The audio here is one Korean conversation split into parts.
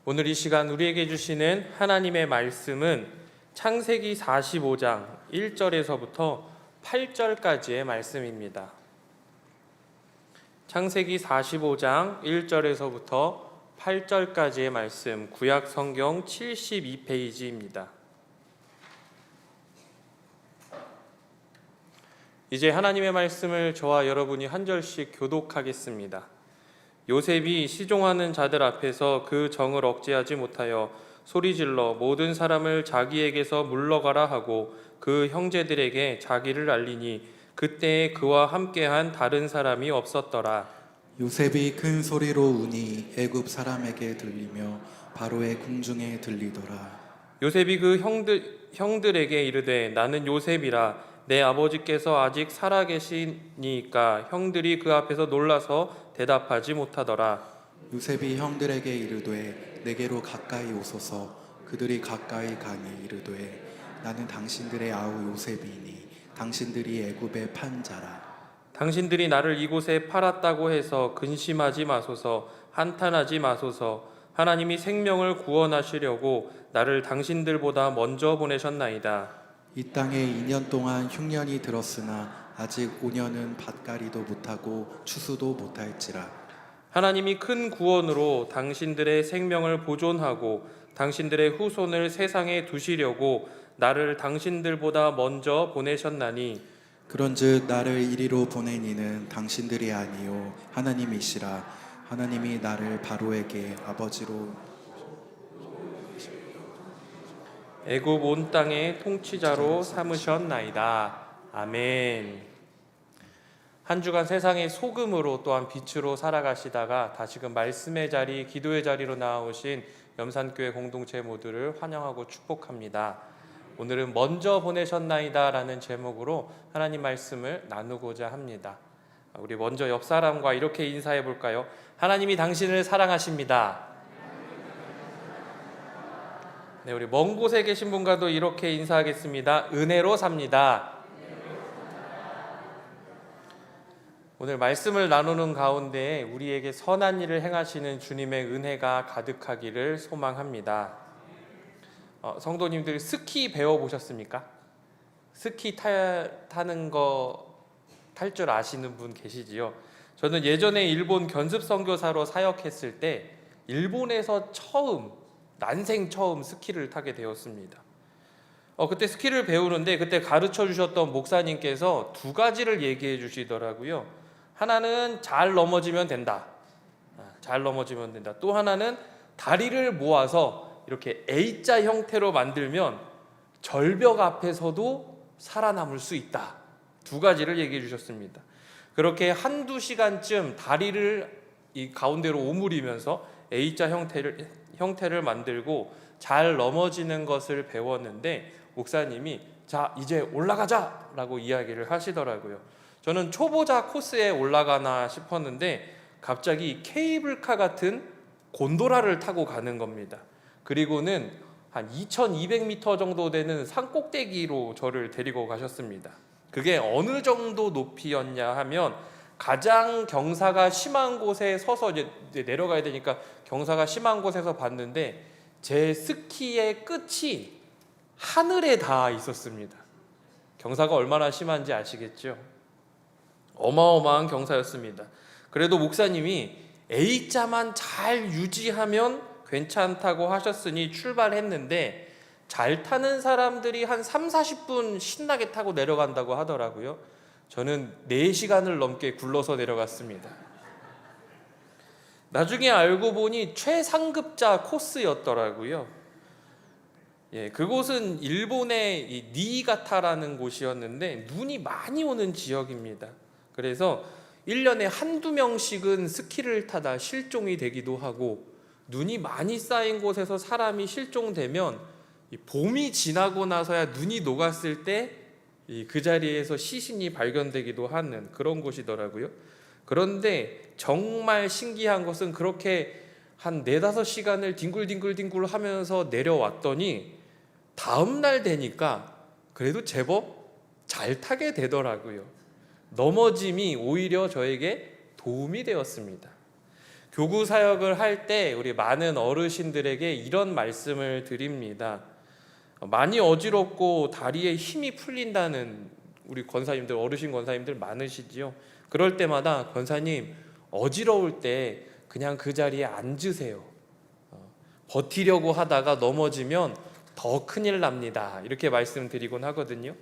오늘 이 시간 우리에게 주시는 하나님의 말씀은 창세기 45장 1절에서부터 8절까지의 말씀입니다. 창세기 45장 1절에서부터 8절까지의 말씀, 구약 성경 72페이지입니다. 이제 하나님의 말씀을 저와 여러분이 한 절씩 교독하겠습니다. 요셉이 시종하는 자들 앞에서 그 정을 억제하지 못하여 소리질러 모든 사람을 자기에게서 물러가라 하고 그 형제들에게 자기를 알리니 그때에 그와 함께한 다른 사람이 없었더라. 요셉이 큰 소리로 우니 애굽 사람에게 들리며 바로의 궁중에 들리더라. 요셉이 그 형들에게 이르되 나는 요셉이라. 내 아버지께서 아직 살아계시니까 형들이 그 앞에서 놀라서 대답하지 못하더라. 요셉이 형들에게 이르되 내게로 가까이 오소서. 그들이 가까이 가니 이르되 나는 당신들의 아우 요셉이니 당신들이 애굽에 판 자라. 당신들이 나를 이곳에 팔았다고 해서 근심하지 마소서. 한탄하지 마소서. 하나님이 생명을 구원하시려고 나를 당신들보다 먼저 보내셨나이다. 이 땅에 2년 동안 흉년이 들었으나 아직 5년은 밭갈이도 못하고 추수도 못할지라. 하나님이 큰 구원으로 당신들의 생명을 보존하고 당신들의 후손을 세상에 두시려고 나를 당신들보다 먼저 보내셨나니 그런즉 나를 이리로 보낸 이는 당신들이 아니요 하나님이시라. 하나님이 나를 바로에게 아버지로 애굽 온 땅의 통치자로 삼으셨나이다. 아멘. 한 주간 세상의 소금으로 또한 빛으로 살아가시다가 다시금 말씀의 자리, 기도의 자리로 나오신 염산교회 공동체 모두를 환영하고 축복합니다. 오늘은 먼저 보내셨나이다 라는 제목으로 하나님 말씀을 나누고자 합니다. 우리 먼저 옆 사람과 이렇게 인사해 볼까요? 하나님이 당신을 사랑하십니다. 네, 우리 먼 곳에 계신 분과도 이렇게 인사하겠습니다. 은혜로 삽니다. 오늘 말씀을 나누는 가운데 우리에게 선한 일을 행하시는 주님의 은혜가 가득하기를 소망합니다. 성도님들 스키 배워보셨습니까? 스키 타는 거 탈 줄 아시는 분 계시지요? 저는 예전에 일본 견습 선교사로 사역했을 때 일본에서 난생 처음 스키를 타게 되었습니다. 그때 스키를 배우는데 그때 가르쳐 주셨던 목사님께서 두 가지를 얘기해 주시더라고요. 하나는 잘 넘어지면 된다. 잘 넘어지면 된다. 또 하나는 다리를 모아서 이렇게 A자 형태로 만들면 절벽 앞에서도 살아남을 수 있다. 두 가지를 얘기해 주셨습니다. 그렇게 한두 시간쯤 다리를 이 가운데로 오므리면서 A자 형태를 만들고 잘 넘어지는 것을 배웠는데 목사님이 자 이제 올라가자 라고 이야기를 하시더라고요. 저는 초보자 코스에 올라가나 싶었는데 갑자기 케이블카 같은 곤도라를 타고 가는 겁니다. 그리고는 한 2200m 정도 되는 산꼭대기로 저를 데리고 가셨습니다. 그게 어느 정도 높이였냐 하면 가장 경사가 심한 곳에 서서 이제 내려가야 되니까 경사가 심한 곳에서 봤는데 제 스키의 끝이 하늘에 닿아 있었습니다. 경사가 얼마나 심한지 아시겠죠? 어마어마한 경사였습니다. 그래도 목사님이 A자만 잘 유지하면 괜찮다고 하셨으니 출발했는데 잘 타는 사람들이 한 30-40분 신나게 타고 내려간다고 하더라고요. 저는 4시간을 넘게 굴러서 내려갔습니다. 나중에 알고 보니 최상급자 코스였더라고요. 그곳은 일본의 니이가타라는 곳이었는데 눈이 많이 오는 지역입니다. 그래서 1년에 한두 명씩은 스키를 타다 실종이 되기도 하고 눈이 많이 쌓인 곳에서 사람이 실종되면 봄이 지나고 나서야 눈이 녹았을 때 그 자리에서 시신이 발견되기도 하는 그런 곳이더라고요. 그런데 정말 신기한 것은 그렇게 한 4-5시간을 뒹굴뒹굴 하면서 내려왔더니 다음날 되니까 그래도 제법 잘 타게 되더라고요. 넘어짐이 오히려 저에게 도움이 되었습니다. 교구 사역을 할 때 우리 많은 어르신들에게 이런 말씀을 드립니다. 많이 어지럽고 다리에 힘이 풀린다는 우리 권사님들, 어르신 권사님들 많으시지요. 그럴 때마다 권사님, 어지러울 때 그냥 그 자리에 앉으세요. 버티려고 하다가 넘어지면 더 큰일 납니다. 이렇게 말씀드리곤 하거든요.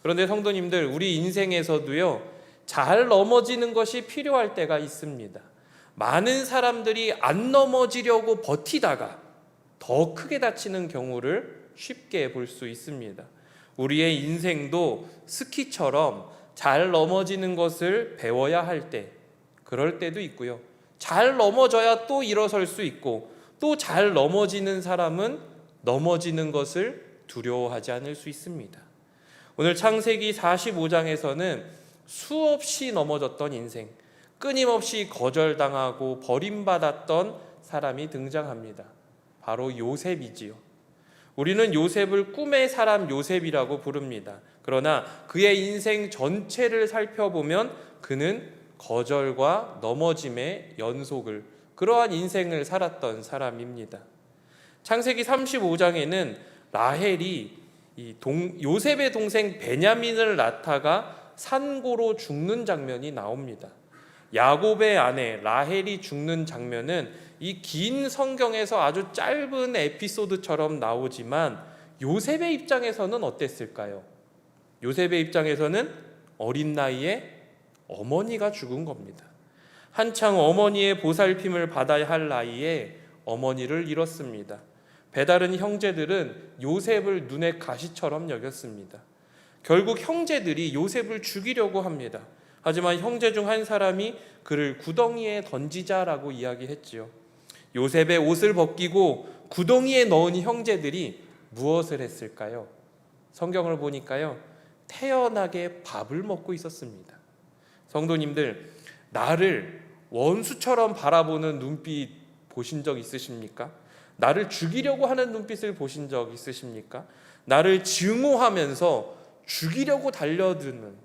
그런데 성도님들, 우리 인생에서도요, 잘 넘어지는 것이 필요할 때가 있습니다. 많은 사람들이 안 넘어지려고 버티다가 더 크게 다치는 경우를 쉽게 볼 수 있습니다. 우리의 인생도 스키처럼 잘 넘어지는 것을 배워야 할 때, 그럴 때도 있고요. 잘 넘어져야 또 일어설 수 있고, 또 잘 넘어지는 사람은 넘어지는 것을 두려워하지 않을 수 있습니다. 오늘 창세기 45장에서는 수없이 넘어졌던 인생, 끊임없이 거절당하고 버림받았던 사람이 등장합니다. 바로 요셉이지요. 우리는 요셉을 꿈의 사람 요셉이라고 부릅니다. 그러나 그의 인생 전체를 살펴보면 그는 거절과 넘어짐의 연속을, 그러한 인생을 살았던 사람입니다. 창세기 35장에는 라헬이 요셉의 동생 베냐민을 낳다가 산고로 죽는 장면이 나옵니다. 야곱의 아내 라헬이 죽는 장면은 이 긴 성경에서 아주 짧은 에피소드처럼 나오지만 요셉의 입장에서는 어땠을까요? 요셉의 입장에서는 어린 나이에 어머니가 죽은 겁니다. 한창 어머니의 보살핌을 받아야 할 나이에 어머니를 잃었습니다. 배다른 형제들은 요셉을 눈의 가시처럼 여겼습니다. 결국 형제들이 요셉을 죽이려고 합니다. 하지만 형제 중 한 사람이 그를 구덩이에 던지자라고 이야기했지요. 요셉의 옷을 벗기고 구덩이에 넣은 형제들이 무엇을 했을까요? 성경을 보니까요, 태연하게 밥을 먹고 있었습니다. 성도님들, 나를 원수처럼 바라보는 눈빛 보신 적 있으십니까? 나를 죽이려고 하는 눈빛을 보신 적 있으십니까? 나를 증오하면서 죽이려고 달려드는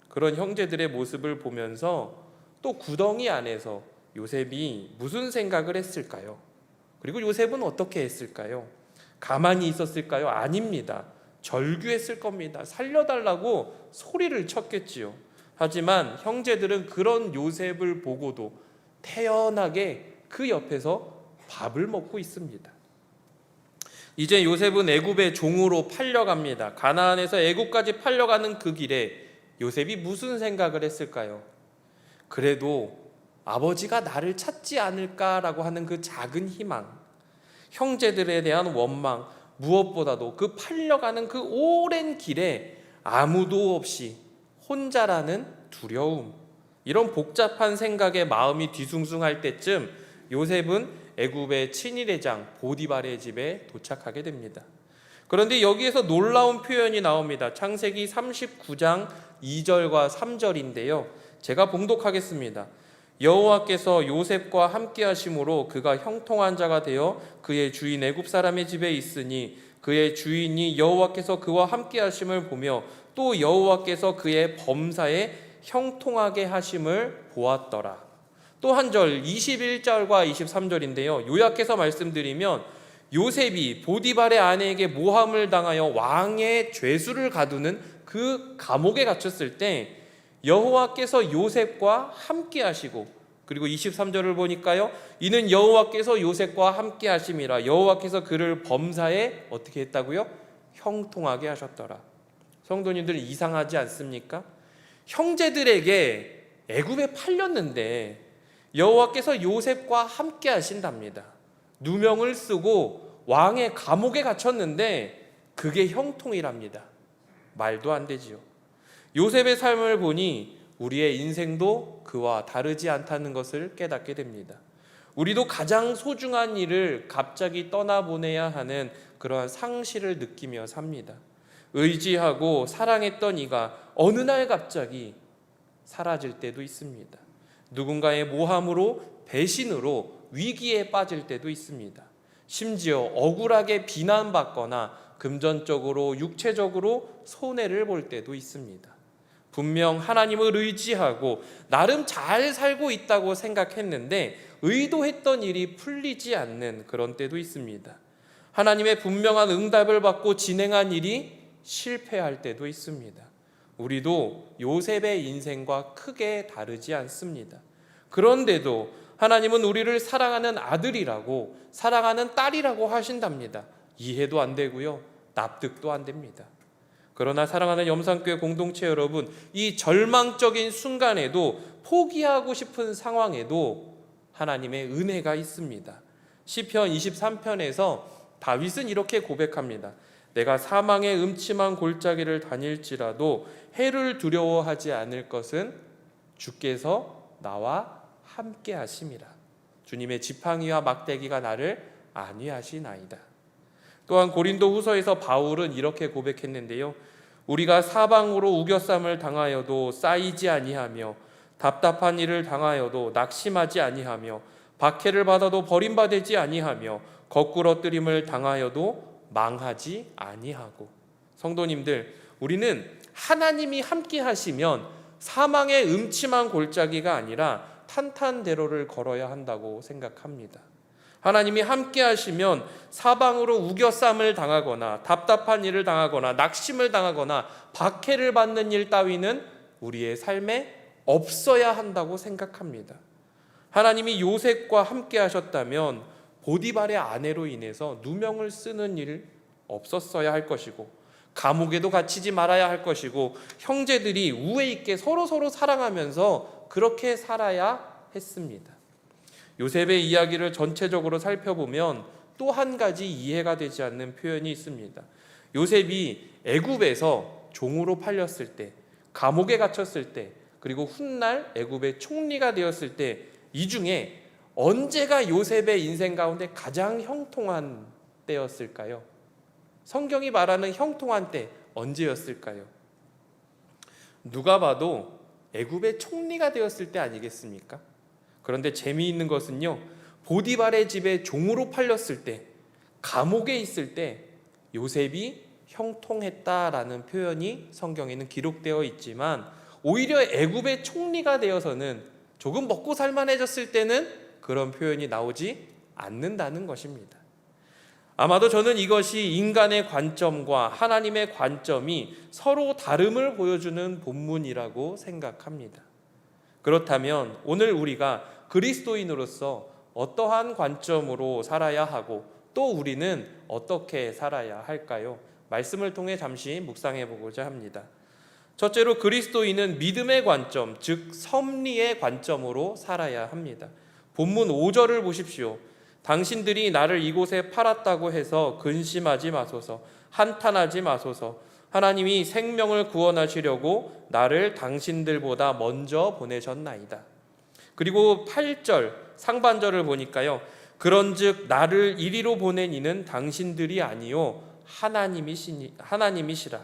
그런 형제들의 모습을 보면서 또 구덩이 안에서 요셉이 무슨 생각을 했을까요? 그리고 요셉은 어떻게 했을까요? 가만히 있었을까요? 아닙니다. 절규했을 겁니다. 살려달라고 소리를 쳤겠지요. 하지만 형제들은 그런 요셉을 보고도 태연하게 그 옆에서 밥을 먹고 있습니다. 이제 요셉은 애굽의 종으로 팔려갑니다. 가나안에서 애굽까지 팔려가는 그 길에 요셉이 무슨 생각을 했을까요? 그래도 아버지가 나를 찾지 않을까라고 하는 그 작은 희망, 형제들에 대한 원망, 무엇보다도 그 팔려가는 그 오랜 길에 아무도 없이 혼자라는 두려움, 이런 복잡한 생각에 마음이 뒤숭숭할 때쯤 요셉은 애굽의 친일의 장 보디발의 집에 도착하게 됩니다. 그런데 여기에서 놀라운 표현이 나옵니다. 창세기 39장 2절과 3절인데요. 제가 봉독하겠습니다. 여호와께서 요셉과 함께 하심으로 그가 형통한 자가 되어 그의 주인 애굽 사람의 집에 있으니 그의 주인이 여호와께서 그와 함께 하심을 보며 또 여호와께서 그의 범사에 형통하게 하심을 보았더라. 또 한 절 21절과 23절인데요. 요약해서 말씀드리면 요셉이 보디발의 아내에게 모함을 당하여 왕의 죄수를 가두는 그 감옥에 갇혔을 때 여호와께서 요셉과 함께 하시고, 그리고 23절을 보니까요, 이는 여호와께서 요셉과 함께 하심이라 여호와께서 그를 범사에 어떻게 했다고요? 형통하게 하셨더라. 성도님들, 이상하지 않습니까? 형제들에게 애굽에 팔렸는데 여호와께서 요셉과 함께 하신답니다. 누명을 쓰고 왕의 감옥에 갇혔는데 그게 형통이랍니다. 말도 안 되지요. 요셉의 삶을 보니 우리의 인생도 그와 다르지 않다는 것을 깨닫게 됩니다. 우리도 가장 소중한 일을 갑자기 떠나보내야 하는 그러한 상실을 느끼며 삽니다. 의지하고 사랑했던 이가 어느 날 갑자기 사라질 때도 있습니다. 누군가의 모함으로, 배신으로 위기에 빠질 때도 있습니다. 심지어 억울하게 비난받거나 금전적으로, 육체적으로 손해를 볼 때도 있습니다. 분명 하나님을 의지하고 나름 잘 살고 있다고 생각했는데 의도했던 일이 풀리지 않는 그런 때도 있습니다. 하나님의 분명한 응답을 받고 진행한 일이 실패할 때도 있습니다. 우리도 요셉의 인생과 크게 다르지 않습니다. 그런데도 하나님은 우리를 사랑하는 아들이라고, 사랑하는 딸이라고 하신답니다. 이해도 안 되고요, 납득도 안 됩니다. 그러나 사랑하는 염산교회 공동체 여러분, 이 절망적인 순간에도, 포기하고 싶은 상황에도 하나님의 은혜가 있습니다. 시편 23편에서 다윗은 이렇게 고백합니다. 내가 사망의 음침한 골짜기를 다닐지라도 해를 두려워하지 않을 것은 주께서 나와 함께 하심이라. 주님의 지팡이와 막대기가 나를 안위하시나이다. 또한 고린도 후서에서 바울은 이렇게 고백했는데요. 우리가 사방으로 우겨쌈을 당하여도 쌓이지 아니하며 답답한 일을 당하여도 낙심하지 아니하며 박해를 받아도 버림받지 아니하며 거꾸러뜨림을 당하여도 망하지 아니하고. 성도님들, 우리는 하나님이 함께 하시면 사망의 음침한 골짜기가 아니라 탄탄대로를 걸어야 한다고 생각합니다. 하나님이 함께 하시면 사방으로 우겨쌈을 당하거나 답답한 일을 당하거나 낙심을 당하거나 박해를 받는 일 따위는 우리의 삶에 없어야 한다고 생각합니다. 하나님이 요셉과 함께 하셨다면 보디발의 아내로 인해서 누명을 쓰는 일 없었어야 할 것이고, 감옥에도 갇히지 말아야 할 것이고, 형제들이 우애 있게 서로 사랑하면서 그렇게 살아야 했습니다. 요셉의 이야기를 전체적으로 살펴보면 또 한 가지 이해가 되지 않는 표현이 있습니다. 요셉이 애굽에서 종으로 팔렸을 때, 감옥에 갇혔을 때, 그리고 훗날 애굽의 총리가 되었을 때, 이 중에 언제가 요셉의 인생 가운데 가장 형통한 때였을까요? 성경이 말하는 형통한 때 언제였을까요? 누가 봐도 애굽의 총리가 되었을 때 아니겠습니까? 그런데 재미있는 것은요, 보디발의 집에 종으로 팔렸을 때, 감옥에 있을 때 요셉이 형통했다라는 표현이 성경에는 기록되어 있지만, 오히려 애굽의 총리가 되어서는 조금 먹고 살만해졌을 때는 그런 표현이 나오지 않는다는 것입니다. 아마도 저는 이것이 인간의 관점과 하나님의 관점이 서로 다름을 보여주는 본문이라고 생각합니다. 그렇다면 오늘 우리가 그리스도인으로서 어떠한 관점으로 살아야 하고, 또 우리는 어떻게 살아야 할까요? 말씀을 통해 잠시 묵상해 보고자 합니다. 첫째로, 그리스도인은 믿음의 관점, 즉 섭리의 관점으로 살아야 합니다. 본문 5절을 보십시오. 당신들이 나를 이곳에 팔았다고 해서 근심하지 마소서, 한탄하지 마소서. 하나님이 생명을 구원하시려고 나를 당신들보다 먼저 보내셨나이다. 그리고 8절 상반절을 보니까요, 그런즉 나를 이리로 보낸 이는 당신들이 아니요 하나님이시라.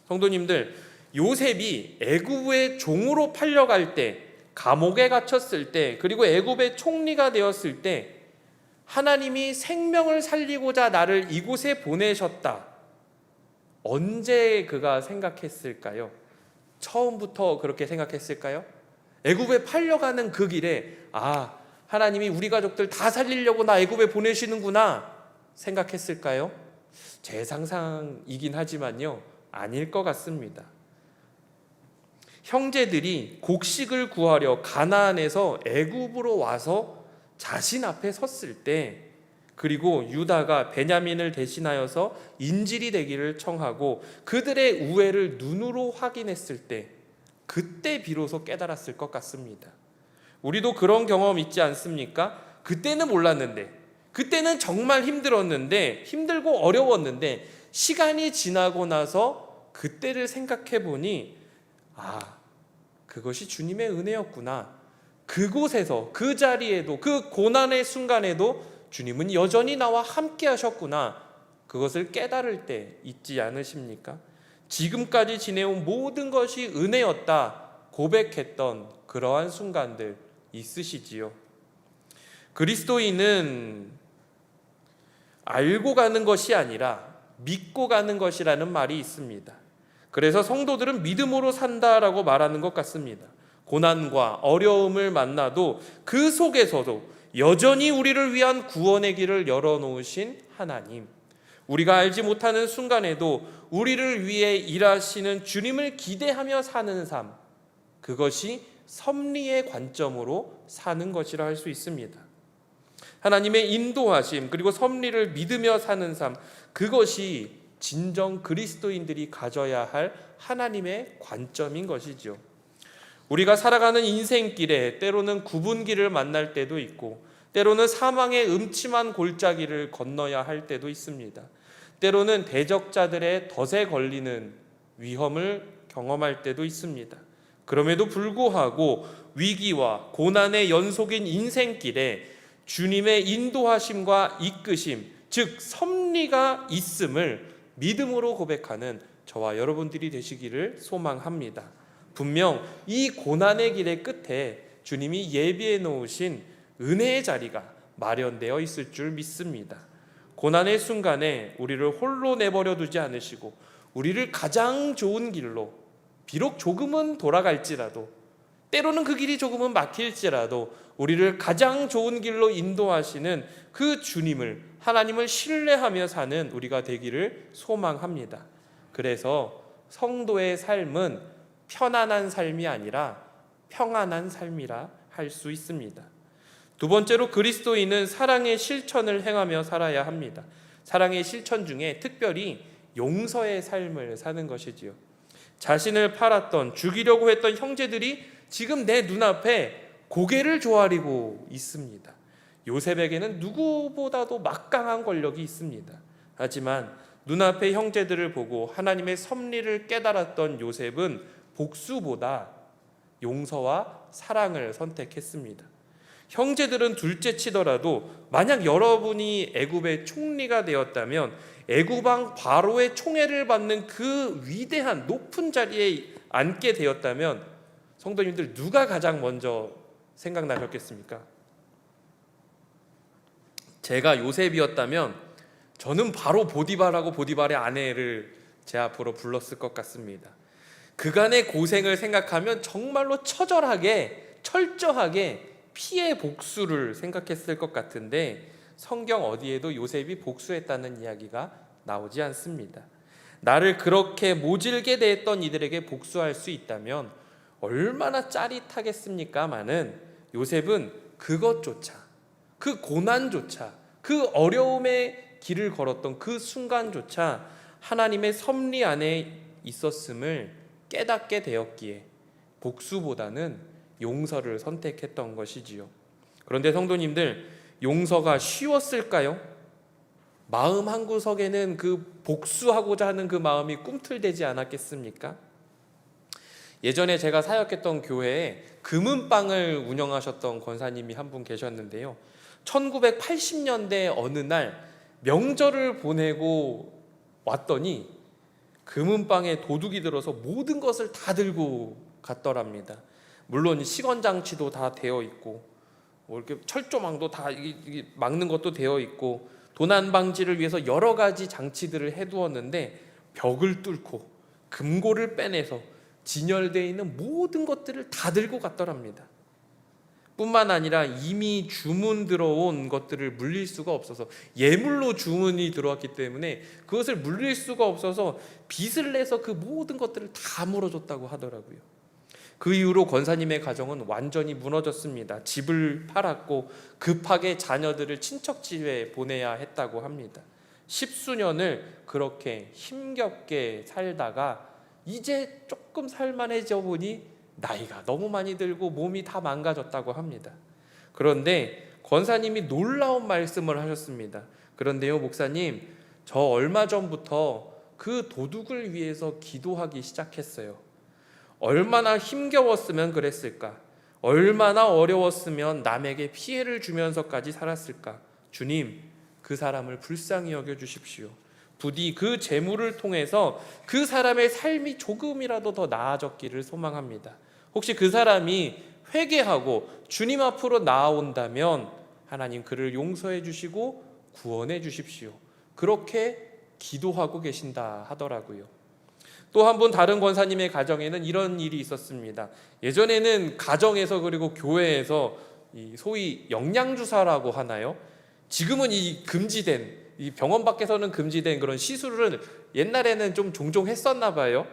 성도님들, 요셉이 애굽의 종으로 팔려갈 때, 감옥에 갇혔을 때, 그리고 애굽의 총리가 되었을 때 하나님이 생명을 살리고자 나를 이곳에 보내셨다. 언제 그가 생각했을까요? 처음부터 그렇게 생각했을까요? 애굽에 팔려가는 그 길에 하나님이 우리 가족들 다 살리려고 나 애굽에 보내시는구나 생각했을까요? 제 상상이긴 하지만요, 아닐 것 같습니다. 형제들이 곡식을 구하려 가나안에서 애굽으로 와서 자신 앞에 섰을 때, 그리고 유다가 베냐민을 대신하여서 인질이 되기를 청하고 그들의 우애를 눈으로 확인했을 때, 그때 비로소 깨달았을 것 같습니다. 우리도 그런 경험 있지 않습니까? 그때는 몰랐는데, 그때는 정말 힘들었는데, 힘들고 어려웠는데, 시간이 지나고 나서 그때를 생각해 보니 그것이 주님의 은혜였구나. 그곳에서, 그 자리에도, 그 고난의 순간에도 주님은 여전히 나와 함께 하셨구나. 그것을 깨달을 때 있지 않으십니까? 지금까지 지내온 모든 것이 은혜였다 고백했던 그러한 순간들 있으시지요? 그리스도인은 알고 가는 것이 아니라 믿고 가는 것이라는 말이 있습니다. 그래서 성도들은 믿음으로 산다라고 말하는 것 같습니다. 고난과 어려움을 만나도 그 속에서도 여전히 우리를 위한 구원의 길을 열어놓으신 하나님, 우리가 알지 못하는 순간에도 우리를 위해 일하시는 주님을 기대하며 사는 삶, 그것이 섭리의 관점으로 사는 것이라 할 수 있습니다. 하나님의 인도하심 그리고 섭리를 믿으며 사는 삶, 그것이 진정 그리스도인들이 가져야 할 하나님의 관점인 것이죠. 우리가 살아가는 인생길에 때로는 구분길을 만날 때도 있고, 때로는 사망의 음침한 골짜기를 건너야 할 때도 있습니다. 때로는 대적자들의 덫에 걸리는 위험을 경험할 때도 있습니다. 그럼에도 불구하고 위기와 고난의 연속인 인생길에 주님의 인도하심과 이끄심, 즉 섭리가 있음을 믿음으로 고백하는 저와 여러분들이 되시기를 소망합니다. 분명 이 고난의 길의 끝에 주님이 예비해 놓으신 은혜의 자리가 마련되어 있을 줄 믿습니다. 고난의 순간에 우리를 홀로 내버려 두지 않으시고 우리를 가장 좋은 길로, 비록 조금은 돌아갈지라도, 때로는 그 길이 조금은 막힐지라도 우리를 가장 좋은 길로 인도하시는 그 주님을, 하나님을 신뢰하며 사는 우리가 되기를 소망합니다. 그래서 성도의 삶은 편안한 삶이 아니라 평안한 삶이라 할 수 있습니다. 두 번째로 그리스도인은 사랑의 실천을 행하며 살아야 합니다. 사랑의 실천 중에 특별히 용서의 삶을 사는 것이지요. 자신을 팔았던, 죽이려고 했던 형제들이 지금 내 눈앞에 고개를 조아리고 있습니다. 요셉에게는 누구보다도 막강한 권력이 있습니다. 하지만 눈앞의 형제들을 보고 하나님의 섭리를 깨달았던 요셉은 복수보다 용서와 사랑을 선택했습니다. 형제들은 둘째 치더라도 만약 여러분이 애굽의 총리가 되었다면 애굽왕 바로의 총애를 받는 그 위대한 높은 자리에 앉게 되었다면 성도님들 누가 가장 먼저 생각나셨겠습니까? 제가 요셉이었다면 저는 바로 보디발하고 보디발의 아내를 제 앞으로 불렀을 것 같습니다. 그간의 고생을 생각하면 정말로 처절하게, 철저하게 피해 복수를 생각했을 것 같은데 성경 어디에도 요셉이 복수했다는 이야기가 나오지 않습니다. 나를 그렇게 모질게 대했던 이들에게 복수할 수 있다면 얼마나 짜릿하겠습니까마는 요셉은 그것조차, 그 고난조차, 그 어려움의 길을 걸었던 그 순간조차 하나님의 섭리 안에 있었음을 깨닫게 되었기에 복수보다는 용서를 선택했던 것이지요. 그런데 성도님들, 용서가 쉬웠을까요? 마음 한구석에는 그 복수하고자 하는 그 마음이 꿈틀대지 않았겠습니까? 예전에 제가 사역했던 교회에 금은방을 운영하셨던 권사님이 한 분 계셨는데요. 1980년대 어느 날 명절을 보내고 왔더니 금은방에 도둑이 들어서 모든 것을 다 들고 갔더랍니다. 물론 시건장치도 다 되어 있고 뭐 이렇게 철조망도 다 막는 것도 되어 있고 도난 방지를 위해서 여러 가지 장치들을 해두었는데 벽을 뚫고 금고를 빼내서 진열되어 있는 모든 것들을 다 들고 갔더랍니다. 뿐만 아니라 이미 주문 들어온 것들을 물릴 수가 없어서, 예물로 주문이 들어왔기 때문에 그것을 물릴 수가 없어서 빚을 내서 그 모든 것들을 다 물어줬다고 하더라고요. 그 이후로 권사님의 가정은 완전히 무너졌습니다. 집을 팔았고 급하게 자녀들을 친척 집에 보내야 했다고 합니다. 10수년을 그렇게 힘겹게 살다가 이제 조금 살만해져 보니 나이가 너무 많이 들고 몸이 다 망가졌다고 합니다. 그런데 권사님이 놀라운 말씀을 하셨습니다. 그런데요, 목사님, 저 얼마 전부터 그 도둑을 위해서 기도하기 시작했어요. 얼마나 힘겨웠으면 그랬을까? 얼마나 어려웠으면 남에게 피해를 주면서까지 살았을까? 주님, 그 사람을 불쌍히 여겨 주십시오. 부디 그 재물을 통해서 그 사람의 삶이 조금이라도 더 나아졌기를 소망합니다. 혹시 그 사람이 회개하고 주님 앞으로 나아온다면 하나님 그를 용서해 주시고 구원해 주십시오. 그렇게 기도하고 계신다 하더라고요. 또 한 분 다른 권사님의 가정에는 이런 일이 있었습니다. 예전에는 가정에서 그리고 교회에서 이 소위 영양주사라고 하나요? 지금은 이 금지된, 이 병원 밖에서는 금지된 그런 시술을 옛날에는 좀 종종 했었나 봐요.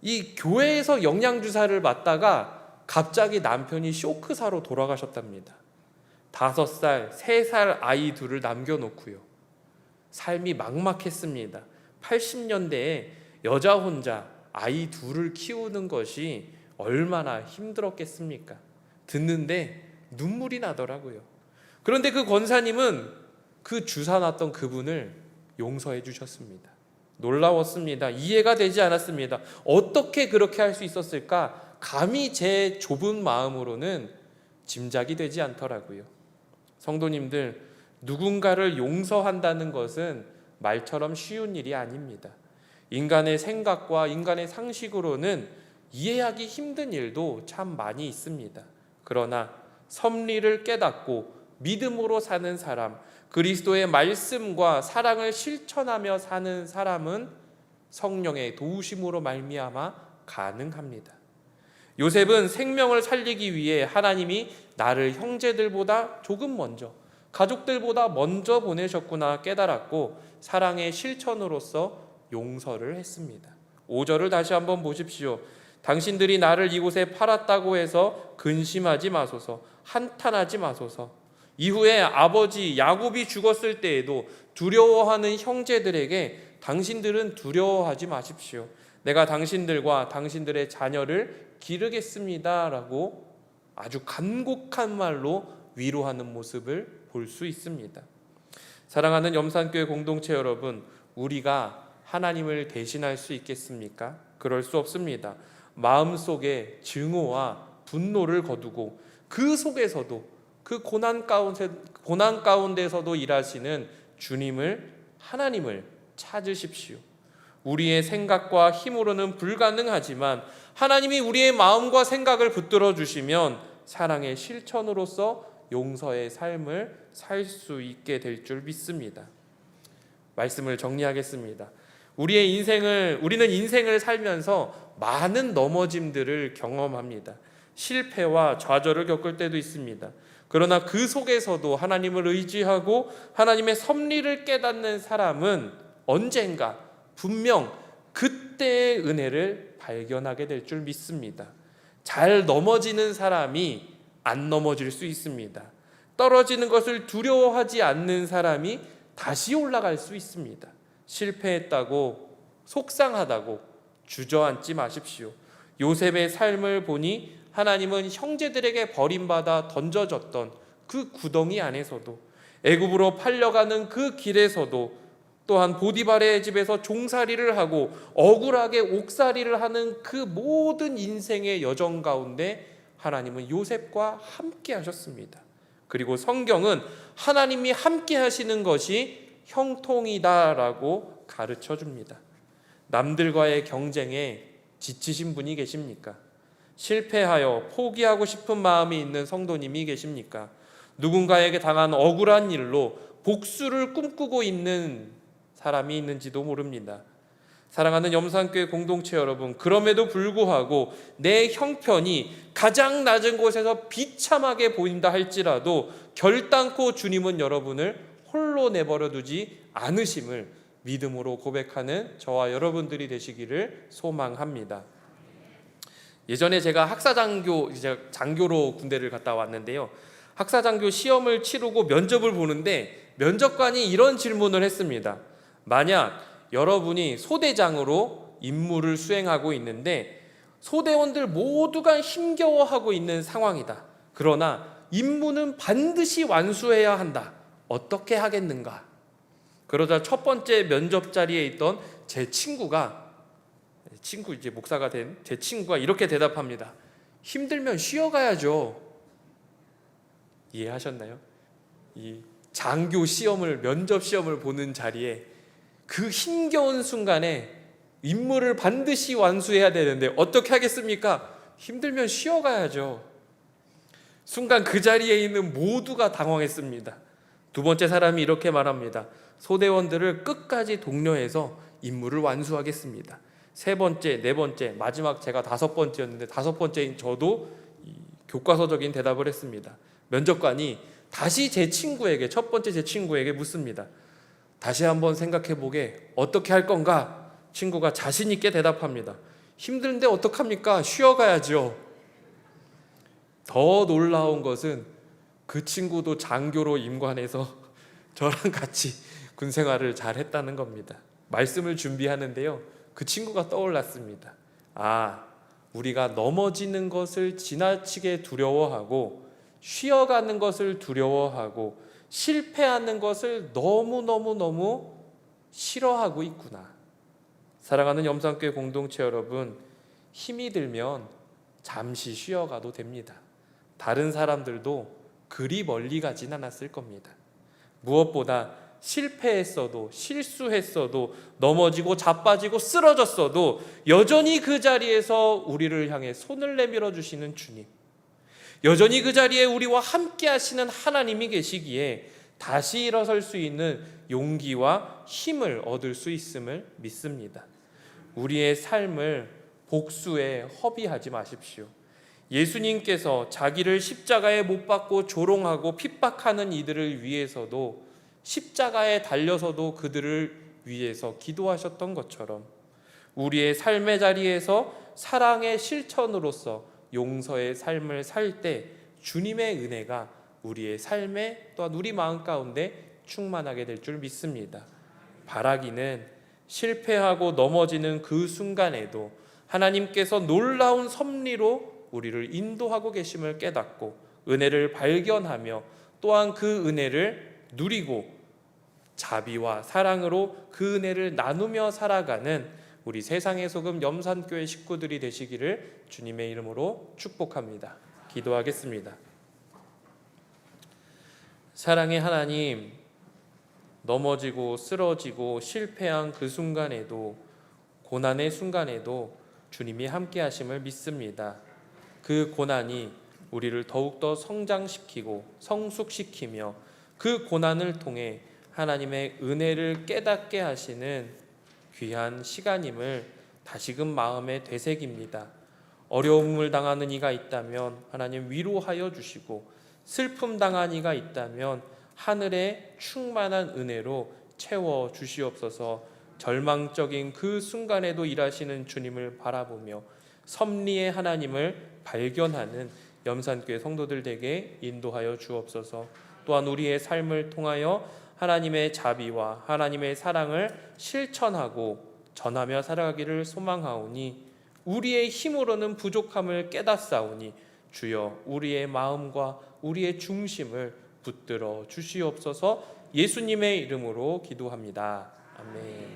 이 교회에서 영양주사를 맞다가 갑자기 남편이 쇼크사로 돌아가셨답니다. 5살, 3살 아이 둘을 남겨놓고요. 삶이 막막했습니다. 80년대에 여자 혼자 아이 둘을 키우는 것이 얼마나 힘들었겠습니까? 듣는데 눈물이 나더라고요. 그런데 그 권사님은 그 주사 놨던 그분을 용서해 주셨습니다. 놀라웠습니다. 이해가 되지 않았습니다. 어떻게 그렇게 할 수 있었을까? 감히 제 좁은 마음으로는 짐작이 되지 않더라고요. 성도님들, 누군가를 용서한다는 것은 말처럼 쉬운 일이 아닙니다. 인간의 생각과 인간의 상식으로는 이해하기 힘든 일도 참 많이 있습니다. 그러나 섭리를 깨닫고 믿음으로 사는 사람, 그리스도의 말씀과 사랑을 실천하며 사는 사람은 성령의 도우심으로 말미암아 가능합니다. 요셉은 생명을 살리기 위해 하나님이 나를 형제들보다 조금 먼저, 가족들보다 먼저 보내셨구나 깨달았고 사랑의 실천으로서 용서를 했습니다. 5절을 다시 한번 보십시오. 당신들이 나를 이곳에 팔았다고 해서 근심하지 마소서, 한탄하지 마소서. 이후에 아버지 야곱이 죽었을 때에도 두려워하는 형제들에게 당신들은 두려워하지 마십시오. 내가 당신들과 당신들의 자녀를 기르겠습니다 라고 아주 간곡한 말로 위로하는 모습을 볼 수 있습니다. 사랑하는 염산교회 공동체 여러분, 우리가 하나님을 대신할 수 있겠습니까? 그럴 수 없습니다. 마음속에 증오와 분노를 거두고 그 속에서도, 그 고난 가운데서도 일하시는 주님을, 하나님을 찾으십시오. 우리의 생각과 힘으로는 불가능하지만 하나님이 우리의 마음과 생각을 붙들어 주시면 사랑의 실천으로서 용서의 삶을 살 수 있게 될 줄 믿습니다. 말씀을 정리하겠습니다. 우리는 인생을 살면서 많은 넘어짐들을 경험합니다. 실패와 좌절을 겪을 때도 있습니다. 그러나 그 속에서도 하나님을 의지하고 하나님의 섭리를 깨닫는 사람은 언젠가 분명 그때의 은혜를 발견하게 될 줄 믿습니다. 잘 넘어지는 사람이 안 넘어질 수 있습니다. 떨어지는 것을 두려워하지 않는 사람이 다시 올라갈 수 있습니다. 실패했다고, 속상하다고 주저앉지 마십시오. 요셉의 삶을 보니 하나님은 형제들에게 버림받아 던져졌던 그 구덩이 안에서도, 애굽으로 팔려가는 그 길에서도, 또한 보디발의 집에서 종살이를 하고 억울하게 옥살이를 하는 그 모든 인생의 여정 가운데 하나님은 요셉과 함께 하셨습니다. 그리고 성경은 하나님이 함께 하시는 것이 형통이다라고 가르쳐 줍니다. 남들과의 경쟁에 지치신 분이 계십니까? 실패하여 포기하고 싶은 마음이 있는 성도님이 계십니까? 누군가에게 당한 억울한 일로 복수를 꿈꾸고 있는 사람이 있는지도 모릅니다. 사랑하는 염산교회 공동체 여러분, 그럼에도 불구하고 내 형편이 가장 낮은 곳에서 비참하게 보인다 할지라도 결단코 주님은 여러분을 홀로 내버려 두지 않으심을 믿음으로 고백하는 저와 여러분들이 되시기를 소망합니다. 예전에 제가 장교로 군대를 갔다 왔는데요. 학사장교 시험을 치르고 면접을 보는데 면접관이 이런 질문을 했습니다. 만약 여러분이 소대장으로 임무를 수행하고 있는데 소대원들 모두가 힘겨워하고 있는 상황이다. 그러나 임무는 반드시 완수해야 한다. 어떻게 하겠는가? 그러자 첫 번째 면접 자리에 있던 제 친구가, 이제 목사가 된 제 친구가 이렇게 대답합니다. 힘들면 쉬어가야죠. 이해하셨나요? 이 장교 시험을, 면접 시험을 보는 자리에 그 힘겨운 순간에 임무를 반드시 완수해야 되는데 어떻게 하겠습니까? 힘들면 쉬어가야죠. 순간 그 자리에 있는 모두가 당황했습니다. 두 번째 사람이 이렇게 말합니다. 소대원들을 끝까지 독려해서 임무를 완수하겠습니다. 세 번째, 네 번째, 마지막 제가 다섯 번째였는데 다섯 번째인 저도 이 교과서적인 대답을 했습니다. 면접관이 다시 제 친구에게, 첫 번째 제 친구에게 묻습니다. 다시 한번 생각해 보게, 어떻게 할 건가? 친구가 자신 있게 대답합니다. 힘든데 어떡합니까? 쉬어가야죠. 더 놀라운 것은 그 친구도 장교로 임관해서 저랑 같이 군 생활을 잘 했다는 겁니다. 말씀을 준비하는데요, 그 친구가 떠올랐습니다. 아, 우리가 넘어지는 것을 지나치게 두려워하고 쉬어가는 것을 두려워하고 실패하는 것을 너무너무 싫어하고 있구나. 사랑하는 염산교회 공동체 여러분, 힘이 들면 잠시 쉬어가도 됩니다. 다른 사람들도 그리 멀리 가진 않았을 겁니다. 무엇보다 실패했어도 실수했어도 넘어지고 자빠지고 쓰러졌어도 여전히 그 자리에서 우리를 향해 손을 내밀어 주시는 주님, 여전히 그 자리에 우리와 함께 하시는 하나님이 계시기에 다시 일어설 수 있는 용기와 힘을 얻을 수 있음을 믿습니다. 우리의 삶을 복수에 허비하지 마십시오. 예수님께서 자기를 십자가에 못 박고 조롱하고 핍박하는 이들을 위해서도 십자가에 달려서도 그들을 위해서 기도하셨던 것처럼 우리의 삶의 자리에서 사랑의 실천으로서 용서의 삶을 살 때 주님의 은혜가 우리의 삶에 또한 우리 마음 가운데 충만하게 될 줄 믿습니다. 바라기는 실패하고 넘어지는 그 순간에도 하나님께서 놀라운 섭리로 우리를 인도하고 계심을 깨닫고 은혜를 발견하며 또한 그 은혜를 누리고 자비와 사랑으로 그 은혜를 나누며 살아가는 우리 세상의 소금 염산교회 식구들이 되시기를 주님의 이름으로 축복합니다. 기도하겠습니다. 사랑의 하나님, 넘어지고 쓰러지고 실패한 그 순간에도, 고난의 순간에도 주님이 함께 하심을 믿습니다. 그 고난이 우리를 더욱더 성장시키고 성숙시키며 그 고난을 통해 하나님의 은혜를 깨닫게 하시는 귀한 시간임을 다시금 마음에 되새깁니다. 어려움을 당하는 이가 있다면 하나님 위로하여 주시고, 슬픔 당한 이가 있다면 하늘의 충만한 은혜로 채워 주시옵소서. 절망적인 그 순간에도 일하시는 주님을 바라보며 섭리의 하나님을 발견하는 염산교회 성도들 되게 인도하여 주옵소서. 또한 우리의 삶을 통하여 하나님의 자비와 하나님의 사랑을 실천하고 전하며 살아가기를 소망하오니 우리의 힘으로는 부족함을 깨닫사오니 주여 우리의 마음과 우리의 중심을 붙들어 주시옵소서. 예수님의 이름으로 기도합니다. 아멘.